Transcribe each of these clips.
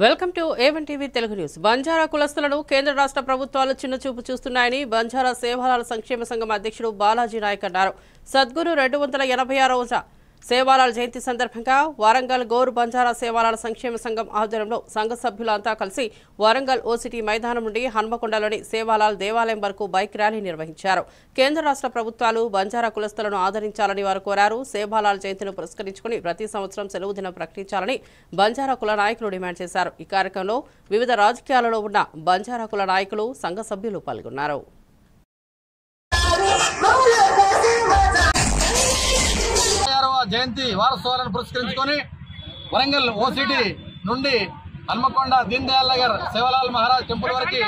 Welcome to A1 TV Telugu news. Banjara కులస్తులను కేంద్ర రాష్ట్ర ప్రభుత్వాలు చిన్నచూపు చూస్తున్నాయని బంజారా సేవాలాల సంక్షేమ సంఘం అధ్యక్షుడు బాలాజీ నాయక్ అన్నారు. సద్గురు 286వ సేవాలాల జయంతి సందర్భంగా వరంగల్ గోరు బంజారా సేవాలాల సంక్షేమ సంఘం ఆధ్వర్యంలో సంఘ సభ్యులంతా కలిసి వరంగల్ ఓసిటీ మైదానం నుండి హన్మకొండలోని సేవాలాల్ దేవాలయం వరకు బైక్ ర్యాలీ నిర్వహించారు. కేంద్ర రాష్ట్ర ప్రభుత్వాలు బంజారా కులస్తులను ఆదరించాలని వారు కోరారు. సేవాలాల్ జయంతిని పురస్కరించుకుని ప్రతి సంవత్సరం సెలవు దినం ప్రకటించాలని బంజారా కుల నాయకులు డిమాండ్ చేశారు. ఈ కార్యక్రమంలో వివిధ రాజకీయాలలో ఉన్న బంజారా కుల నాయకులు, సంఘ సభ్యులు పాల్గొన్నారు. జయంతి వారోత్సవాలను పురస్కరించుకొని వరంగల్ ఓసిటీ నుండి హన్మకొండ దీన్ దయాల్ నగర్ సేవాలాల్ మహారాజ్ టెంపుల్ వరకు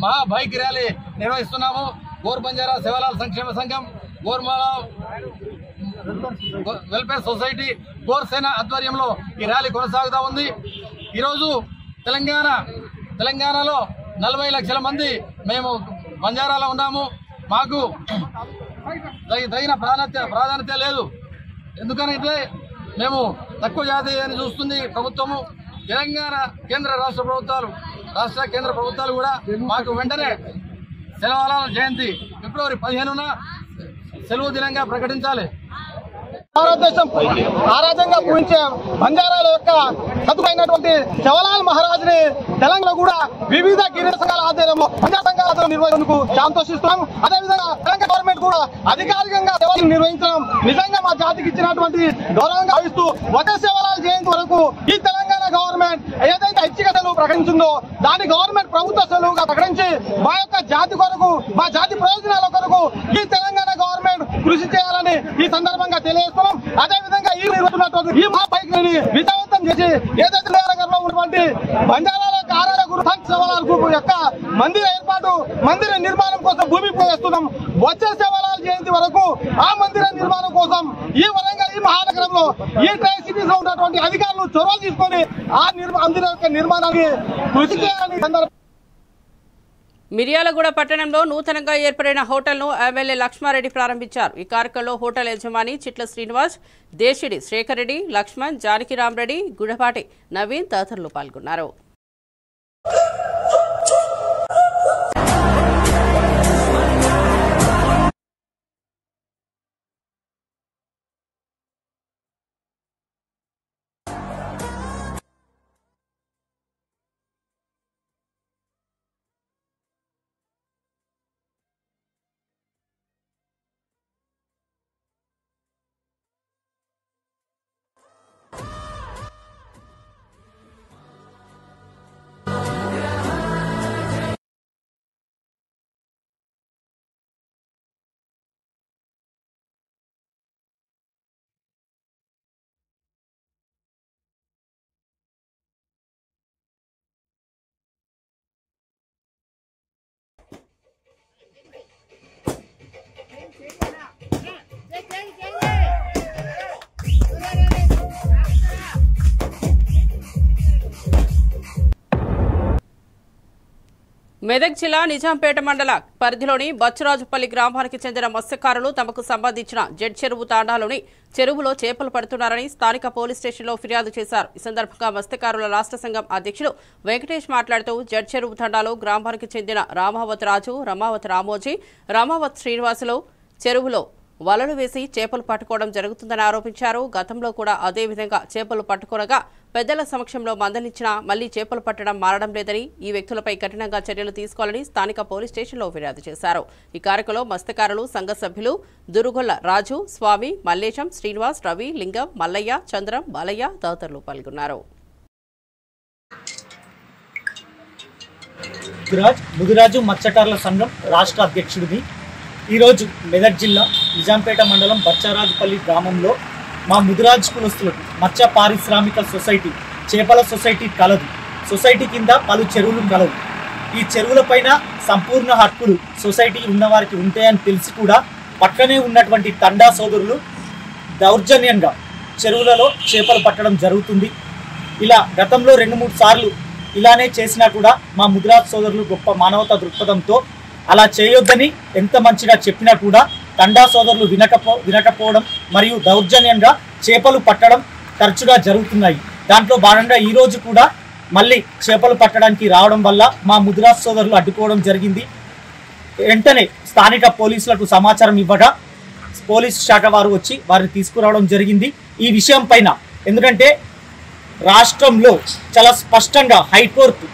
మహా బైక్ ర్యాలీ నిర్వహిస్తున్నాము. గోర్ బంజారా సేవాలాల్ సంక్షేమ సంఘం, గోర్మాల వెల్ఫేర్ సొసైటీ, గోర్ సేన ఆధ్వర్యంలో ఈ ర్యాలీ కొనసాగుతూ ఉంది. ఈరోజు తెలంగాణలో 40 లక్షల మంది మేము బంజారాలో ఉన్నాము. మాకు తగిన ప్రాధాన్యత లేదు. ఎందుకంటే మేము తక్కువ జాతి అని చూస్తుంది ప్రభుత్వము. తెలంగాణ కేంద్ర కేంద్ర ప్రభుత్వాలు కూడా మాకు వెంటనే సేవాలాల్ జయంతి ఫిబ్రవరి 15న సెలవు దినంగా ప్రకటించాలి. భారతదేశం ఆరాధనగా పూజించే బంజారాల యొక్క సతుకైనటువంటి సేవాలాల్ మహారాజ్ని తెలంగాణ కూడా వివిధ గిరిజన సంఘాల ఆధ్వర్యంలో ప్రజా సంఘాల నిర్వహణకు సంతోషిస్తున్నాం. అదేవిధంగా తెలంగాణ గవర్నమెంట్ కూడా అధికారికంగా సేవలు నిర్వహించడం నిజంగా మా జాతికి ఇచ్చినటువంటి గౌరవంగా భావిస్తూ వచ్చే సేవాలాల్ జయంతి వరకు ఈ తెలంగాణ గవర్నమెంట్ ఏదైతే ఐచ్ఛిక సెలవు ప్రకటించిందో దాని గవర్నమెంట్ ప్రభుత్వ సెలవుగా ప్రకటించి మా యొక్క జాతి కొరకు, మా జాతి ప్రయోజనాల కొరకు ఈ తెలంగాణ గవర్నమెంట్ కృషి చేయాలని ఈ సందర్భంగా తెలియజేస్తున్నాం. అదే విధంగా ఈ నిర్వహిస్తున్నటువంటి ఈ మా బైక్ ని విజయవంతం చేసి ఏదైతే నగరంలో ఉన్నటువంటి బంజారాల యొక్క ఆరాధన గురు సంత్ సేవాలాల్ గ్రూప్ యొక్క మందిర ఏర్పాటు, మందిర నిర్మాణం కోసం భూమి ప్రవేశిస్తున్నాం. వచ్చే సేవాలాల్ జయంతి వరకు ఆ మందిర నిర్మాణం కోసం ఈ వరంగల్ ఈ మహానగరంలో ఈ ట్రై సిటీస్ లో ఉన్నటువంటి అధికారులు చొరవ తీసుకొని ఆ మందిర యొక్క నిర్మాణానికి కృషి చేయాలని సందర్భం. మిర్యాలగూడ పట్టణంలో నూతనంగా ఏర్పడిన హోటల్ను ఎమ్మెల్యే లక్ష్మారెడ్డి ప్రారంభించారు. ఈ కార్యక్రమంలో హోటల్ యజమాని చిట్ల శ్రీనివాస్, దేశిడి శ్రీకర్ రెడ్డి, లక్ష్మణ్, జానకిరామరెడ్డి, గుడపాటి నవీన్ తదితరులు పాల్గొన్నారు. మెదక్ జిల్లా నిజాంపేట మండల పరిధిలోని బచ్చరాజుపల్లి గ్రామానికి చెందిన మత్స్యకారులు తమకు సంబంధించిన జెడ్ చెరువు తాండాలోని చెరువులో చేపలు పడుతున్నారని స్థానిక పోలీస్ స్టేషన్లో ఫిర్యాదు చేశారు. ఈ సందర్భంగా మత్స్యకారుల రాష్ట్ర సంఘం అధ్యక్షుడు వెంకటేష్ మాట్లాడుతూ జెడ్ చెరువు తండాలో గ్రామానికి చెందిన రామావత్ రాజు, రమావత్ రామోజీ, రమావత్ శ్రీనివాసులు చెరువులో వలలు వేసి చేపలు పట్టుకోవడం జరుగుతుందని ఆరోపించారు. గతంలో కూడా అదే విధంగా చేపలు పట్టుకోనగా పెద్దల సమక్షంలో మందలించినా మళ్లీ చేపలు పట్టడం మారడం లేదని, ఈ వ్యక్తులపై కఠినంగా చర్యలు తీసుకోవాలని స్థానిక పోలీస్ స్టేషన్లో ఫిర్యాదు చేశారు. ఈ కార్యక్రమంలో మత్స్యకారులు సంఘ సభ్యులు దురుగొల్ల రాజు, స్వామి, మల్లేశం, శ్రీనివాస్, రవి, లింగం, మల్లయ్య, చంద్రం, బాలయ్య తదితరులు పాల్గొన్నారు. ముదిరాజు మత్స్యకారుల సంఘం రాష్ట్ర అధ్యక్షుడిని ఈరోజు మెదక్ జిల్లా నిజాంపేట మండలం బచ్చరాజుపల్లి గ్రామంలో మా ముదిరాజు కులస్తులకు మత్స్య పారిశ్రామిక సొసైటీ, చేపల సొసైటీ కలదు. సొసైటీ కింద పలు చెరువులు కలవు. ఈ చెరువులపైన సంపూర్ణ హక్కులు సొసైటీ ఉన్నవారికి ఉంటాయని తెలిసి కూడా పక్కనే ఉన్నటువంటి తండా సోదరులు దౌర్జన్యంగా చెరువులలో చేపలు పట్టడం జరుగుతుంది. ఇలా గతంలో 2-3 సార్లు ఇలానే చేసినా కూడా మా ముదిరాజు సోదరులు గొప్ప మానవతా దృక్పథంతో అలా చేయొద్దని ఎంత మంచిగా చెప్పినా కూడా తండా సోదరులు వినకపోవడం మరియు దౌర్జన్యంగా చేపలు పట్టడం తరచుగా జరుగుతున్నాయి. దాంట్లో భాగంగా ఈరోజు కూడా మళ్ళీ చేపలు పట్టడానికి రావడం వల్ల మా ముదిరాజ్ సోదరులు అడ్డుకోవడం జరిగింది. వెంటనే స్థానిక పోలీసులకు సమాచారం ఇవ్వగా పోలీసు శాఖ వారు వచ్చి వారిని తీసుకురావడం జరిగింది. ఈ విషయం పైన ఎందుకంటే రాష్ట్రంలో చాలా స్పష్టంగా హైకోర్టు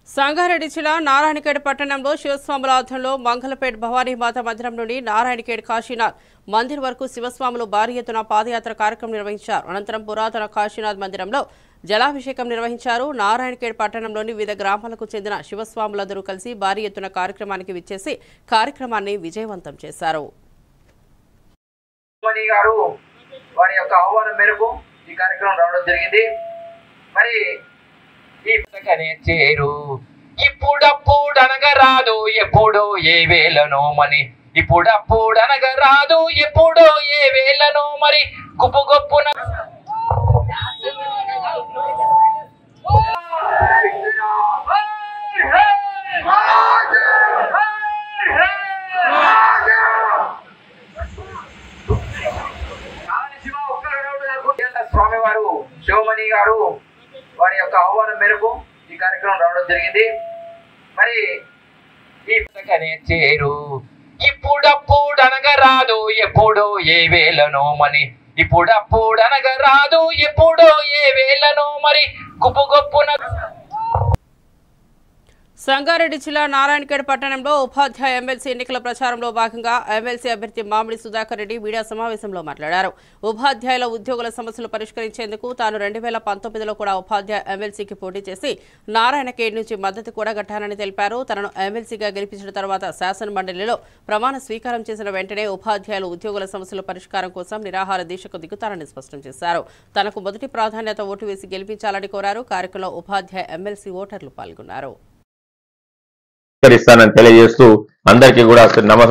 సంగారెడ్డి జిల్లా నారాయణఖేడ్ పట్టణంలో శివస్వాముల ఆధ్వర్యంలో మంగళపేట్ భవానీమాత మందిరం నుండి నారాయణఖేడ్ కాశీనాథ్ మందిర్ వరకు శివస్వాములు భారీ ఎత్తున పాదయాత్ర కార్యక్రమం నిర్వహించారు. అనంతరం పురాతన కాశీనాథ్ మందిరంలో జలాభిషేకం నిర్వహించారు. నారాయణఖేడ్ పట్టణంలోని వివిధ గ్రామాలకు చెందిన శివస్వాములందరూ కలిసి భారీ ఎత్తున కార్యక్రమానికి విచ్చేసి కార్యక్రమాన్ని విజయవంతం చేశారు. వారి యొక్క ఆహ్వానం మేరకు ఈ కార్యక్రమం రావడం జరిగింది. మరి చేరు ఇప్పుడప్పుడనగరాదు ఎప్పుడో ఏ వేళనో మని ఇప్పుడప్పుడనగరాదు ఎప్పుడో ఏ వేళనో మరి గుప్పు గొప్పున స్వామివారు శివమణి గారు వారి యొక్క ఆహ్వానం మేరకు ఈ కార్యక్రమం రావడం జరిగింది. మరి ఈ చేరు ఇప్పుడప్పుడనగరాదు ఎప్పుడో ఏ వేళనో మని ఇప్పుడప్పుడనగరాదు ఎప్పుడో ఏ వేళనో మరి గుప్పు గొప్పున సంగారెడ్డి జిల్లా నారాయణఖేడ్ పట్టణంలో ఉపాధ్యాయ ఎమ్మెల్సీ ఎన్నికల ప్రచారంలో భాగంగా ఎమ్మెల్సీ అభ్యర్థి మామిడి సుధాకర్ రెడ్డి మీడియా సమావేశంలో మాట్లాడారు. ఉపాధ్యాయుల ఉద్యోగుల సమస్యలు పరిష్కరించేందుకు తాను 2019లో కూడా ఉపాధ్యాయ ఎమ్మెల్సీకి పోటీ చేసి నారాయణఖేడ్ నుంచి మద్దతు కూడగట్టానని తెలిపారు. తనను ఎమ్మెల్సీగా గెలిపించిన తర్వాత శాసనమండలిలో ప్రమాణ స్వీకారం చేసిన వెంటనే ఉపాధ్యాయుల ఉద్యోగుల సమస్యల పరిష్కారం కోసం నిరాహార దీక్షకు దిగుతారని స్పష్టం చేశారు. తనకు మొదటి ప్రాధాన్యత ఓటు వేసి గెలిపించాలని కోరారు. కార్యక్రమంలో ఉపాధ్యాయ ఎమ్మెల్సీ ఓటర్లు పాల్గొన్నారు. తెలియజేస్తూ అందరికీ కూడా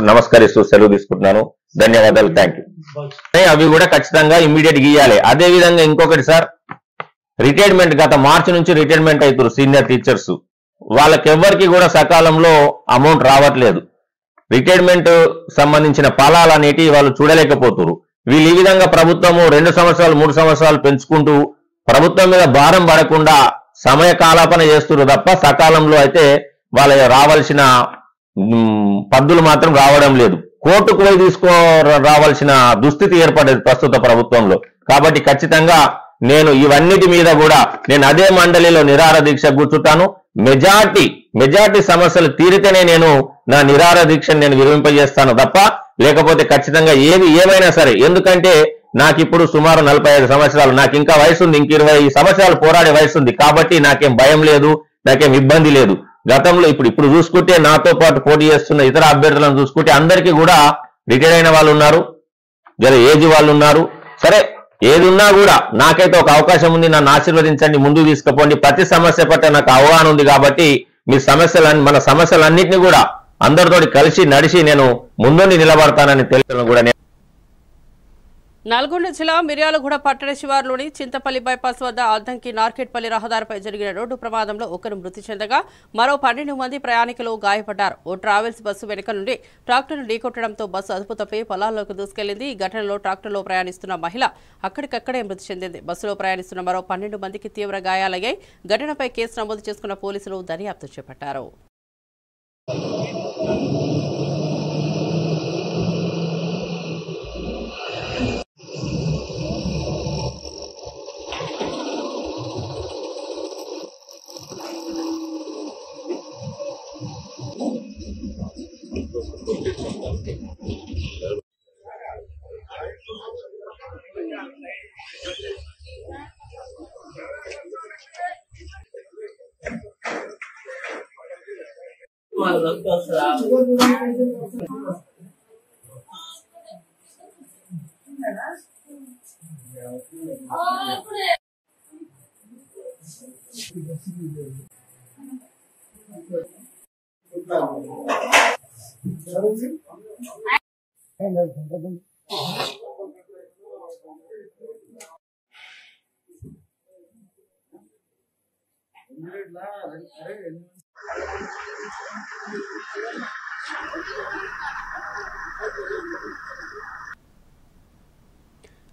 నమస్కరిస్తూ సెలవు తీసుకుంటున్నాను. ధన్యవాదాలు. Thank you. అవి కూడా ఖచ్చితంగా ఇమ్మీడియట్ గీయాలి. అదే విధంగా ఇంకొకటి సార్, రిటైర్మెంట్ గత మార్చి నుంచి రిటైర్మెంట్ అవుతారు సీనియర్ టీచర్స్. వాళ్ళకెవ్వరికి కూడా సకాలంలో అమౌంట్ రావట్లేదు. రిటైర్మెంట్ సంబంధించిన ఫలాలు అనేటివి వాళ్ళు చూడలేకపోతున్నారు. వీళ్ళు ఈ విధంగా ప్రభుత్వము 2 సంవత్సరాలు 3 సంవత్సరాలు పెంచుకుంటూ ప్రభుత్వం మీద భారం పడకుండా సమయ కాలాపన చేస్తున్నారు తప్ప సకాలంలో అయితే వాళ్ళ రావాల్సిన పద్దులు మాత్రం రావడం లేదు. కోర్టుకు పోయి రావాల్సిన దుస్థితి ఏర్పడేది ప్రస్తుత ప్రభుత్వంలో. కాబట్టి ఖచ్చితంగా నేను ఇవన్నిటి మీద కూడా నేను అదే మండలిలో నిరాహార దీక్ష కూర్చుంటాను. మెజార్టీ సమస్యలు తీరితేనే నేను నా నిరాహార దీక్షను నేను విరమింపజేస్తాను తప్ప లేకపోతే ఖచ్చితంగా ఏమైనా సరే. ఎందుకంటే నాకు ఇప్పుడు సుమారు 45 సంవత్సరాలు, నాకు ఇంకా వయసు ఉంది, ఇంక 20 సంవత్సరాలు పోరాడే వయసు ఉంది. కాబట్టి నాకేం భయం లేదు, నాకేం ఇబ్బంది లేదు. గతంలో ఇప్పుడు చూసుకుంటే నాతో పాటు పోటీ చేస్తున్న ఇతర అభ్యర్థులను చూసుకుంటే అందరికీ కూడా రిటైర్ అయిన వాళ్ళు ఉన్నారు, ఏజ్ వాళ్ళు ఉన్నారు. సరే ఏది ఉన్నా కూడా నాకైతే ఒక అవకాశం ఉంది. నన్ను ఆశీర్వదించండి, ముందుకు తీసుకుపోండి. ప్రతి సమస్య పట్ల నాకు అవగాహన ఉంది కాబట్టి మన సమస్యలన్నింటినీ కూడా అందరితోటి కలిసి నడిచి నేను ముందుండి నిలబడతానని తెలియడం కూడా. నల్గొండ జిల్లా మిర్యాలగూడ పట్టణ శివారులోని చింతపల్లి బైపాస్ వద్ద అద్దంకి నార్కెట్పల్లి రహదారిపై జరిగిన రోడ్డు ప్రమాదంలో ఒకరు మృతి చెందగా మరో 12 మంది ప్రయాణికులు గాయపడ్డారు. ఓ ట్రావెల్స్ బస్సు వెనుక నుండి ట్రాక్టర్ను ఢీకొట్టడంతో బస్సు అదుపు తప్పి పొలాల్లోకి దూసుకెళ్లింది. ఈ ఘటనలో ట్రాక్టర్లో ప్రయాణిస్తున్న మహిళ అక్కడికక్కడే మృతి చెందింది. బస్సులో ప్రయాణిస్తున్న మరో 12 మందికి తీవ్ర గాయాలయ్యాయి. ఘటనపై కేసు నమోదు చేసుకున్న పోలీసులు దర్యాప్తు చేపట్టారు.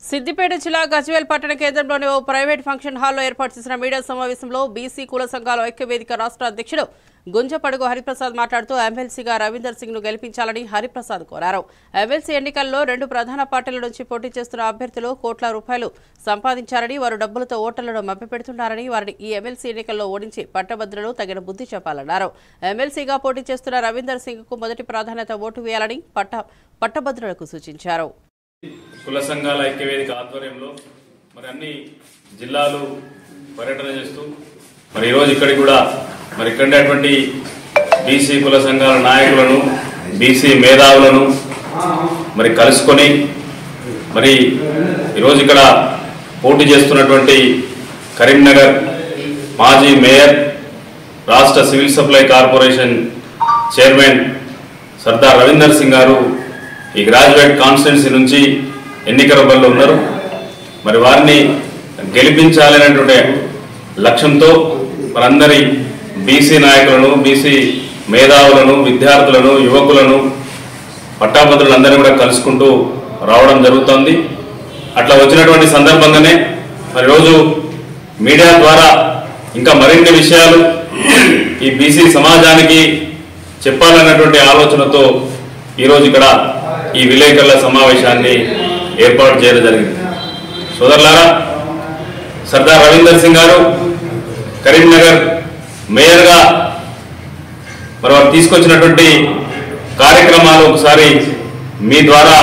సిద్దిపేట జిల్లా గజ్వేల్ పట్టణ కేంద్రంలోని ఓ ప్రైవేట్ ఫంక్షన్ హాల్లో ఏర్పాటు చేసిన మీడియా సమావేశంలో బీసీ కుల సంఘాల ఐక్యవేదిక రాష్ట్ర అధ్యక్షుడు గుంజపడుగు హరిప్రసాద్ మాట్లాడుతూ ఎమ్మెల్సీగా రవీందర్ సింగ్ ను గెలిపించాలని హరిప్రసాద్ కోరారు. ఎమ్మెల్సీ ఎన్నికల్లో 2 ప్రధాన పార్టీల నుంచి పోటీ చేస్తున్న అభ్యర్థులు కోట్ల రూపాయలు సంపాదించారని, వారు డబ్బులతో ఓటర్లను మభ్యపెడుతున్నారని, వారిని ఈ ఎమ్మెల్సీ ఎన్నికల్లో ఓడించి పట్టభద్రులు తగిన బుద్ధి చెప్పాలన్నారు. ఎమ్మెల్సీగా పోటీ చేస్తున్న రవీందర్ సింగ్ కు మొదటి ప్రాధాన్యత ఓటు వేయాలని పట్టభద్రులకు సూచించారు. కుల సంఘాల ఐక్యవేదిక ఆధ్వర్యంలో మరి అన్ని జిల్లాలు పర్యటన చేస్తూ మరి ఈరోజు ఇక్కడికి కూడా మరి ఇక్కడటువంటి బీసీ కుల సంఘాల నాయకులను, బీసీ మేధావులను మరి కలుసుకొని మరి ఈరోజు ఇక్కడ పోటీ చేస్తున్నటువంటి కరీంనగర్ మాజీ మేయర్, రాష్ట్ర civil supply corporation chairman Sardar Ravinder Singh గారు ఈ గ్రాడ్యుయేట్ కాన్స్టిట్యున్సీ నుంచి ఎన్నికల బరిలో ఉన్నారు. మరి వారిని గెలిపించాలనేటువంటి లక్ష్యంతో మనందరి బీసీ నాయకులను, బీసీ మేధావులను, విద్యార్థులను, యువకులను, పట్టాభద్రులందరినీ కూడా కలుసుకుంటూ రావడం జరుగుతుంది. అట్లా వచ్చినటువంటి సందర్భంగానే మరి రోజు మీడియా ద్వారా ఇంకా మరిన్ని విషయాలు ఈ బీసీ సమాజానికి చెప్పాలన్నటువంటి ఆలోచనతో ఈరోజు ఇక్కడ ఈ విలేకరుల సమావేశాన్ని ఏర్పాటు చేయడం జరిగింది. సోదరులారా, సర్దార్ రవీందర్ సింగ్ గారు కరీంనగర్ మేయర్గా మరి వారు తీసుకొచ్చినటువంటి కార్యక్రమాలు ఒకసారి మీ ద్వారా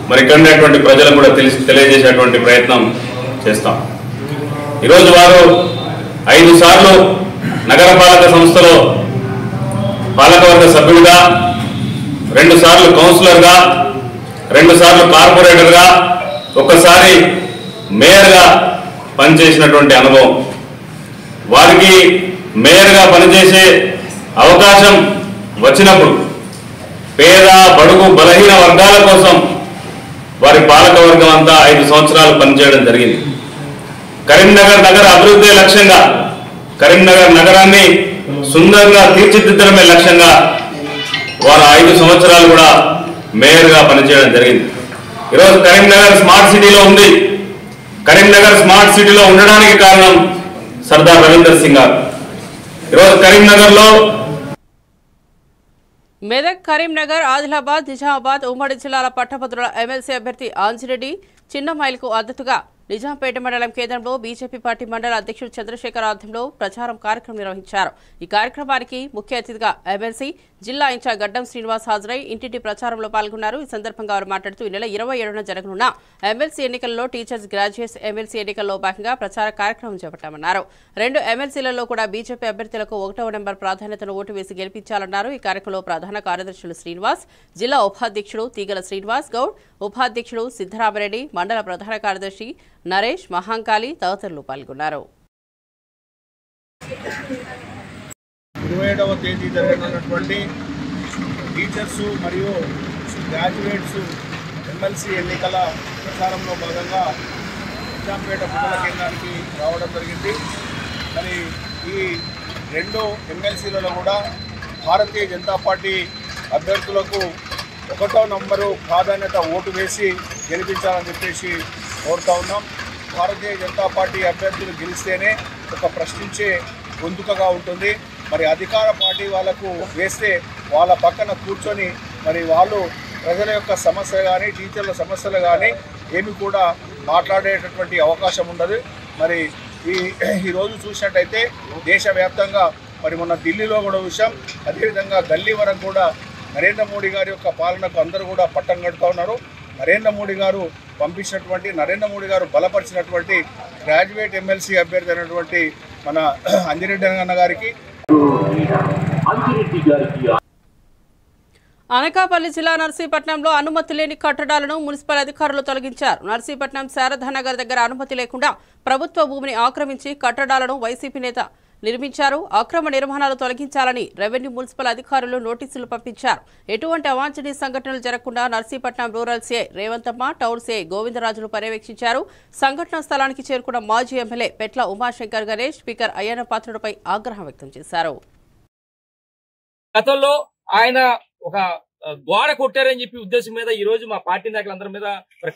మరి ఇక్కడ ఉన్నటువంటి ప్రజలకు కూడా తెలియజేసేటువంటి ప్రయత్నం చేస్తాం. ఈరోజు వారు 5 సార్లు నగరపాలక సంస్థలో పాలకవర్గ సభ్యుడిగా, 2 సార్లు కౌన్సిలర్గా, 2 సార్లు కార్పొరేటర్గా, ఒక్కసారి మేయర్గా పనిచేసినటువంటి అనుభవం. వారికి మేయర్గా పనిచేసే అవకాశం వచ్చినప్పుడు పేద, బడుగు, బలహీన వర్గాల కోసం వారి పాలకవర్గం అంతా 5 సంవత్సరాలు పనిచేయడం జరిగింది. కరీంనగర్ నగర అభివృద్ధి లక్ష్యంగా, కరీంనగర్ నగరాన్ని సుందరంగా తీర్చిదిద్దడమే లక్ష్యంగా వారు 5 సంవత్సరాలు కూడా మేయర్గా పనిచేయడం జరిగింది. ఈరోజు కరీంనగర్ స్మార్ట్ సిటీలో ఉంది. కరీంనగర్ స్మార్ట్ సిటీలో ఉండడానికి కారణం సర్దార్ రవీందర్ సింగ్ గారు. ఈరోజు కరీంనగర్లో మెదక్, కరీంనగర్, ఆదిలాబాద్, నిజామాబాద్ ఉమ్మడి జిల్లాల పట్టభద్రుల ఎమ్మెల్సీ అభ్యర్థి ఆంజిరెడ్డి చిన్నమైల్కు మద్దతుగా నిజాంపేట మండలం కేంద్రంలో బీజేపీ పార్టీ మండల అధ్యక్షుడు చంద్రశేఖర్ ఆధ్వర్యంలో ప్రచారం కార్యక్రమం నిర్వహించారు. ఈ కార్యక్రమానికి ముఖ్య అతిథిగా ఎమ్మెల్సీ జిల్లా ఇన్ఛార్జ్ గడ్డం శ్రీనివాస్ హాజరై ఇంటింటి ప్రచారంలో పాల్గొన్నారు. ఈ సందర్భంగా వారు మాట్లాడుతూ ఈ నెల 27న జరగనున్న ఎమ్మెల్సీ ఎన్నికల్లో టీచర్స్ గ్రాడ్యుయేట్స్ ఎమ్మెల్సీ ఎన్నికల్లో భాగంగా ప్రచార కార్యక్రమం చేపట్టామన్నారు. 2 ఎమ్మెల్సీలలో కూడా బీజేపీ అభ్యర్థులకు 1వ నెంబర్ ప్రాధాన్యతను ఓటు వేసి గెలిపించాలన్నారు. ఈ కార్యక్రమంలో ప్రధాన కార్యదర్శులు శ్రీనివాస్, జిల్లా ఉపాధ్యక్షుడు తీగల శ్రీనివాస్ గౌడ్, ఉపాధ్యక్షుడు సిద్ధరామరెడ్డి, మండల ప్రధాన కార్యదర్శి నరేష్, మహాంకాళి తదితరులు పాల్గొన్నారు. 27వ తేదీ జరగనున్నటువంటి టీచర్స్ మరియు గ్రాడ్యుయేట్స్ ఎమ్మెల్సీ ఎన్నికల ప్రచారంలో భాగంగా నిజాంపేట మండల కేంద్రానికి రావడం జరిగింది. మరి ఈ 2 ఎమ్మెల్సీలలో కూడా భారతీయ జనతా పార్టీ అభ్యర్థులకు 1వ నంబరు ప్రాధాన్యత ఓటు వేసి గెలిపించాలని చెప్పేసి కోరుతా ఉన్నాం. భారతీయ జనతా పార్టీ అభ్యర్థులు గెలిస్తేనే ఒక ప్రశ్నించే గొంతుకగా ఉంటుంది. మరి అధికార పార్టీ వాళ్లకు వేస్తే వాళ్ళ పక్కన కూర్చొని మరి వాళ్ళు ప్రజల యొక్క సమస్యలు కానీ, టీచర్ల సమస్యలు కానీ ఏమి కూడా మాట్లాడేటటువంటి అవకాశం ఉండదు. మరి ఈరోజు చూసినట్టయితే దేశవ్యాప్తంగా మరి మొన్న ఢిల్లీలో కూడా విషయం, అదేవిధంగా గల్లీ వరకు కూడా నరేంద్ర మోడీ గారి యొక్క పాలనకు అందరూ కూడా పట్టం కడుతూ ఉన్నారు. నరేంద్ర మోడీ గారు పంపించినటువంటి, నరేంద్ర మోడీ గారు బలపరిచినటువంటి గ్రాడ్యుయేట్ ఎమ్మెల్సీ అభ్యర్థి అయినటువంటి మన అంజిరెడ్డి అన్న గారికి. అనకాపల్లి జిల్లా నర్సీపట్నంలో అనుమతి లేని కట్టడాలను మున్సిపల్ అధికారులు తొలగించారు. నర్సీపట్నం శారదానగర్ దగ్గర అనుమతి లేకుండా ప్రభుత్వ భూమిని ఆక్రమించి కట్టడాలను వైసీపీ నేత నిర్మించారు. అక్రమ నిర్మాణాలు తొలగించాలని రెవెన్యూ, మున్సిపల్ అధికారులు నోటీసులు పంపించారు. ఎటువంటి అవాంఛనీయ సంఘటనలు జరగకుండా Narsipatnam rural CI Revanthamma, town CI Govindarajulu పర్యవేక్షించారు. సంఘటనా స్థలానికి చేరుకున్న మాజీ ఎమ్మెల్యే పెట్ల ఉమాశంకర్ గణేష్ స్పీకర్ అయ్యన్న పాత్రుడిపై ఆగ్రహం వ్యక్తం చేశారు. గతంలో ఆయన ఒక గోడ కొట్టారని చెప్పి ఉద్దేశం మీద ఈ రోజు మా పార్టీ నాయకులందరి మీద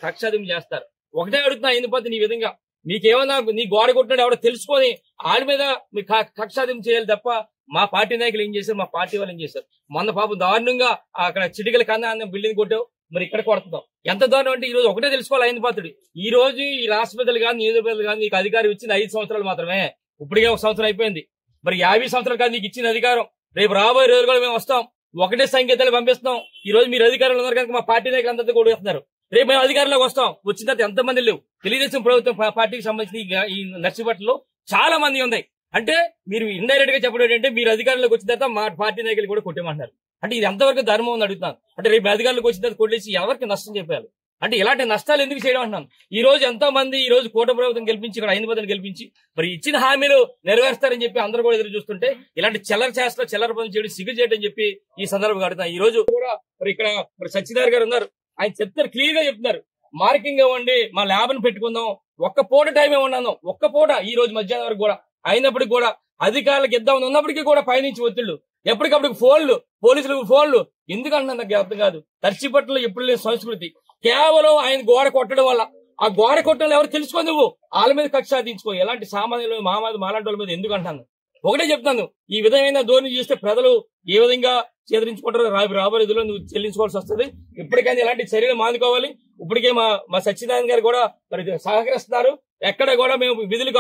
కక్షాదింపు చేస్తారు. ఒకటే అడుగుతున్నా ఇందుపతి నీ విధంగా మీకేమన్నా నీ గోడ కొట్టినాడు ఎవడో తెలుసుకొని ఆడి మీద మీ కక్షాదింపు చేయాలి తప్ప మా పార్టీ నాయకులు ఏం చేశారు, మా పార్టీ వాళ్ళు ఏం చేశారు. మొన్న పాపం దారుణంగా అక్కడ చిటికల కన్నా అన్న బిల్డింగ్ కొట్టావు, మరి ఇక్కడ కొడుతున్నాం. ఎంత దారుణం అంటే ఈ రోజు ఒకటే తెలుసుకోవాలి అయింది పాత్రుడు. ఈ రోజు ఈ రాష్ట్ర పెద్దలు కానీ నియోజక పెద్దలు కానీ నీకు అధికారం ఇచ్చింది 5 సంవత్సరాలు మాత్రమే. ఇప్పటికే 1 సంవత్సరం అయిపోయింది. మరి 50 సంవత్సరాలు కాదు నీకు ఇచ్చిన అధికారం. రేపు రాబోయే రోజులు కూడా మేము వస్తాం, ఒకటే సంకేతాలు పంపిస్తున్నాం. ఈ రోజు మీరు అధికారంలో ఉన్నారు కనుక మా పార్టీ నాయకులు అందరితో కూడా వస్తున్నారు. రేపు మేము అధికారంలోకి వస్తాం, వచ్చిన తర్వాత ఎంతమంది లేవు. తెలుగుదేశం ప్రభుత్వం పార్టీకి సంబంధించిన ఈ నర్సీపట్నంలో చాలా మంది ఉన్నాయి. అంటే మీరు ఇండైరెక్ట్ గా చెప్పడం ఏంటంటే మీరు అధికారంలోకి వచ్చిన తర్వాత మా పార్టీ నాయకులు కూడా కొట్టేమంటారు. అంటే ఇది ఎంతవరకు ధర్మం అని అడుగుతున్నాను. అంటే రేపు అధికారులకు వచ్చిన తర్వాత కొట్టేసి ఎవరికి నష్టం చెప్పాలి? అంటే ఇలాంటి నష్టాలు ఎందుకు చేయడం అంటున్నాను. ఈ రోజు ఎంతో మంది ఈ రోజు కూటమి ప్రభుత్వం గెలిపించి ఇక్కడ 5 మందిని గెలిపించి మరి ఇచ్చిన హామీలు నెరవేరుస్తారని చెప్పి అందరూ కూడా ఎదురు చూస్తుంటే ఇలాంటి చిల్లర చేస్తూ చిల్లర పనులు చేయడం సిగ్గు చేయడం చెప్పి ఈ సందర్భంగా అడుగుతున్నాను. ఈ రోజు కూడా మరి ఇక్కడ మరి సత్యనారాయణ గారు ఉన్నారు, ఆయన చెప్తారు, క్లియర్ గా చెప్తున్నారు. మార్కింగ్ ఇవ్వండి, మా ల్యాబ్ ని పెట్టుకుందాం, ఒక్క పూట టైం ఇవ్వన్నాను, ఒక్క పూట ఈ రోజు మధ్యాహ్నం వరకు కూడా అయినప్పటికీ కూడా అధికారులకు ఇద్దామని ఉన్నప్పటికీ కూడా పైనుంచి ఒత్తిళ్లు, ఎప్పటికప్పుడు ఫోన్లు, పోలీసులకు ఫోన్లు. ఎందుకంటున్నా నాకు అర్థం కాదు. నర్సీపట్నంలో ఎప్పుడు లేని సంస్కృతి. కేవలం ఆయన గోడ కొట్టడం వల్ల, ఆ గోడ కొట్టడం ఎవరు తెలుసుకో, నువ్వు వాళ్ళ మీద కక్ష సాధించుకో. ఎలాంటి సామాన్యులు మాలాంటి వాళ్ళ మీద ఎందుకు అంటాను. ఒకటే చెప్తాను, ఈ విధమైన ధోరణి చూస్తే ప్రజలు ఏ విధంగా చేదరించుకుంటారో రాబోయే రోజుల్లో నువ్వు చెల్లించుకోవాల్సి వస్తుంది. ఇప్పటికైనా ఇలాంటి చర్యలు మానుకోవాలి. ఇప్పటికే మా సత్యనారాయణ గారు కూడా మరి సహకరిస్తున్నారు. ఎక్కడ కూడా మేము విధులు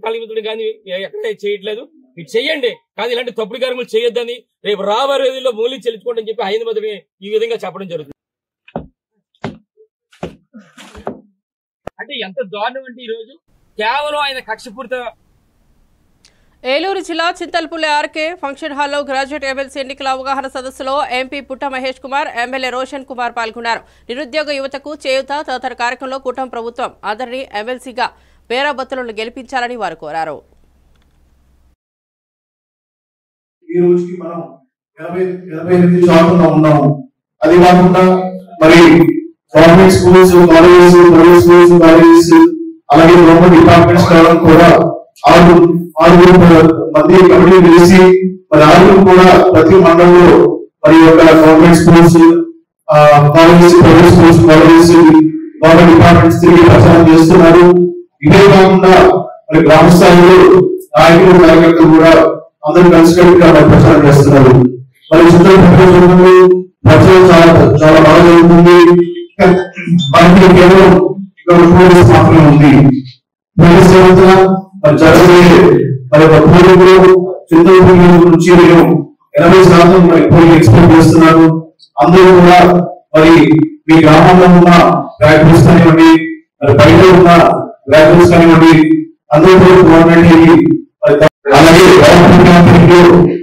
కలిగితుడు కానీ ఎక్కడ చేయట్లేదు. మీరు చెయ్యండి, కానీ ఇలాంటి తప్పుడు కార్యములు చేయొద్దని రేపు రాబోయే రోజుల్లో మూల్యం చెల్లించుకోండి అని చెప్పి 5 మందిని ఈ విధంగా చెప్పడం జరుగుతుంది. అంటే ఎంత దారుణం అంటే ఈ రోజు కేవలం ఆయన కక్షపూరిత. ఏలూరు జిల్లా చింతల్పల్లి ఆర్కే ఫంక్షన్ హాల్లో గ్రాడ్యుయేట్ ఎమ్మెల్సీ ఎన్నికల అవగాహన సదస్సులో ఎంపీ పుట్ట మహేష్ కుమార్, ఎమ్మెల్యే రోషన్ కుమార్ పాల్గొన్నారు. నిరుద్యోగ యువతకు చేయూత తదితర కార్యక్రమంలో కూటమి ప్రభుత్వం అందరినీ ఎమ్మెల్సీగా పేరాబత్తులను గెలిపించాలని వారు కోరారు. ఈ రోజుకి మనం 88 శాతంలో ఉన్నాము. అది కాకుండా మరి government schools, colleges, private schools, colleges, అలాగే గవర్నమెంట్ డిపార్ట్మెంట్స్ కావడం కూడా 6 మంది కమిటీ వేసి మరి 6 కూడా ప్రతి మండలంలో మరి యొక్క government schools, colleges, private schools, colleges, government departments తిరిగి ప్రచారం చేస్తున్నారు. ఇదే కాకుండా మరి గ్రామ స్థాయిలో నాయకులు, కార్యకర్తలు కూడా అందరూ కలిసికట్టుగా ప్రచారం చేస్తున్నారు. మరి చింతలపల్లి ప్రచారం చాలా బాగా జరుగుతుంది. మనకి కేవలం ఇక్కడ పోలీస్ మాత్రమే ఉంది. పోలీస్ వ్యవస్థ మరి జరగబోయే మరి పోలీసులు చింతలపల్లి నుంచి 80% మరి పోలీసులు ఎక్స్పెక్ట్ చేస్తున్నారు. అందరూ కూడా మరి మీ గ్రామంలో ఉన్న గ్రాడ్యుయేట్స్ కానివ్వండి, మరి బయట ఉన్న గ్రాడ్యుయేట్స్ కానివ్వండి, అందరూ కూడా గవర్నమెంట్ అలాగే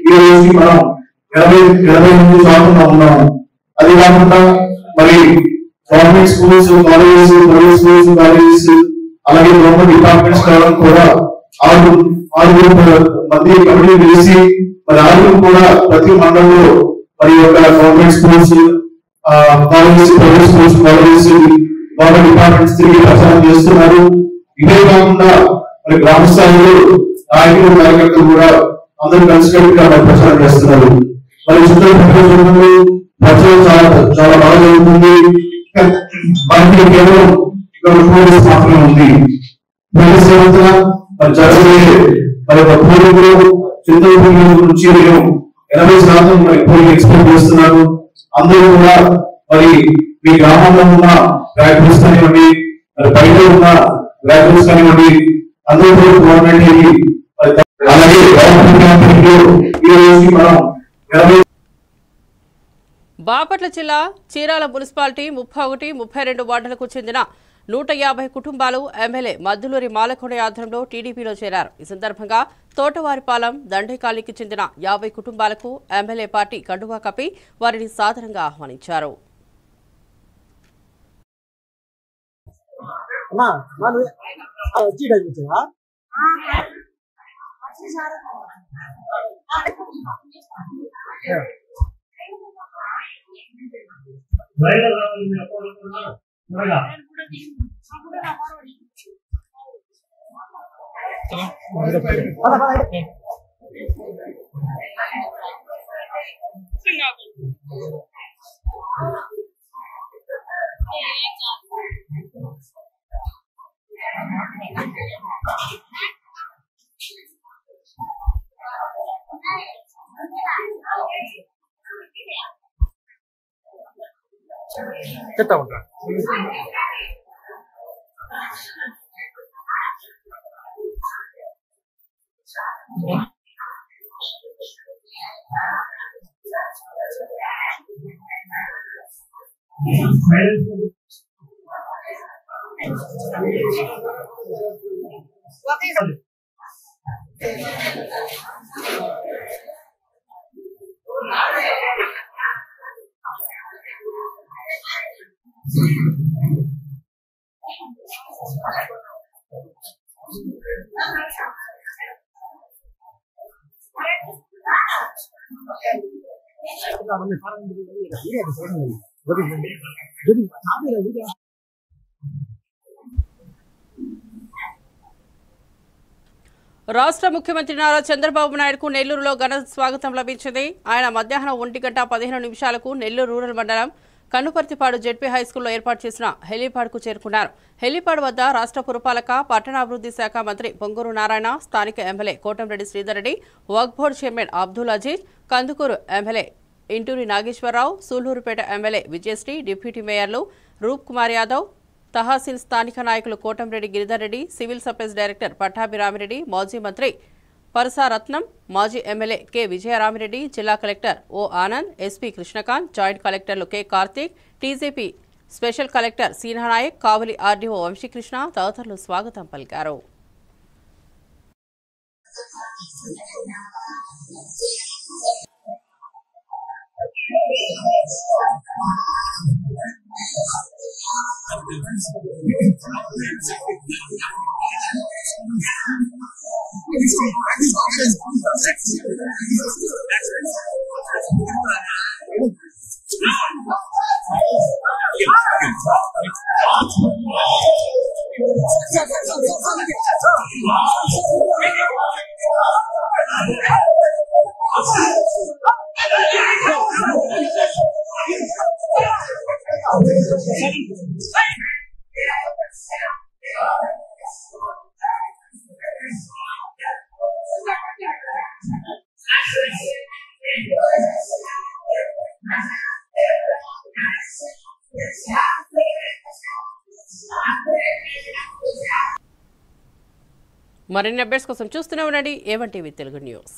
ఈ రోజుకి మనం 88% ఉన్నాము. అది కాకుండా మరి government schools, colleges, private schools, colleges, అలాగే గవర్నమెంట్ డిపార్ట్మెంట్స్ కావడం కూడా 6 మంది కమిటీ వేసి మరి 6 కూడా ప్రతి మండలంలో మరి యొక్క government schools, colleges, private schools, colleges, government departments తిరిగి ప్రచారం చేస్తున్నారు. ఇదే కాకుండా మరి గ్రామ స్థాయిలో నాయకులు, కార్యకర్తలు కూడా అందరూ కలిసికట్టుగా ప్రచారం చేస్తున్నారు. మరి చింతలపల్లి ప్రచారం చాలా బాగా జరుగుతుంది. మనకి కేవలం ఇక్కడ పోలీస్ మాత్రమే ఉంది. పోలీస్ వ్యవస్థ మరి జరగబోయే మరి పోలీసులు చింతలపల్లి నుంచి 80% మరి పోలీసులు ఎక్స్పెక్ట్ చేస్తున్నారు. అందరూ కూడా మరి మీ గ్రామంలో ఉన్న గ్రాడ్యుయేట్స్ కానివ్వండి, మరి బయట ఉన్న గ్రాడ్యుయేట్స్ కానివ్వండి, అందరూ కూడా గవర్నమెంట్ అలాగే ఈ రోజుకి మనం బాపట్ల జిల్లా చీరాల మున్సిపాలిటీ 31, 32 వార్డులకు చెందిన 150 కుటుంబాలు ఎమ్మెల్యే మద్దులూరి మాలకొండ ఆధ్వర్యంలో టీడీపీలో చేరారు. ఈ సందర్భంగా తోటవారిపాలెం దండే కాలనీకి చెందిన 50 కుటుంబాలకు ఎమ్మెల్యే పార్టీ కండువా కప్పి వారిని సాదరంగా ఆహ్వానించారు. చెప్తా ఉంటా. రాష్ట్ర ముఖ్యమంత్రి నారా చంద్రబాబు నాయుడుకు నెల్లూరులో ఘన స్వాగతం లభించింది. ఆయన మధ్యాహ్నం 1:15 నెల్లూరు రూరల్ మండలం కన్నుపర్తిపాడు జెడ్పీ హైస్కూల్లో ఏర్పాటు చేసిన హెలీపాడ్కు చేరుకున్నారు. హెలీపాడ్ వద్ద రాష్ట్ర పురపాలక పట్టణాభివృద్ధి శాఖ మంత్రి పొంగూరు నారాయణ, స్థానిక MLA Kotamreddy Sridhar Reddy, Waqf board chairman Abdul Aziz, Kandukur MLA Inturi Nageswara Rao, Sullurpeta MLA Vijayasri, deputy మేయర్లు రూప్ కుమార్ యాదవ్, తహసీల్ స్థానిక నాయకులు Kotamreddy Giridhar Reddy, civil supplies director Pattabhiramireddy, మాజీ మంత్రి పరసారత్నం, మాజీ ఎమ్మెల్యే కె విజయరామిరెడ్డి, జిల్లా collector O Anand, SP Krishnakanth, joint కలెక్టర్లు K Karthik, TGP special collector Seena Naik, Kavali RDO Vamsikrishna తదితరులు స్వాగతం పలికారు. మరిన్ని అప్డేట్స్ కోసం చూస్తూనే ఉండండి A1 టీవీ తెలుగు న్యూస్.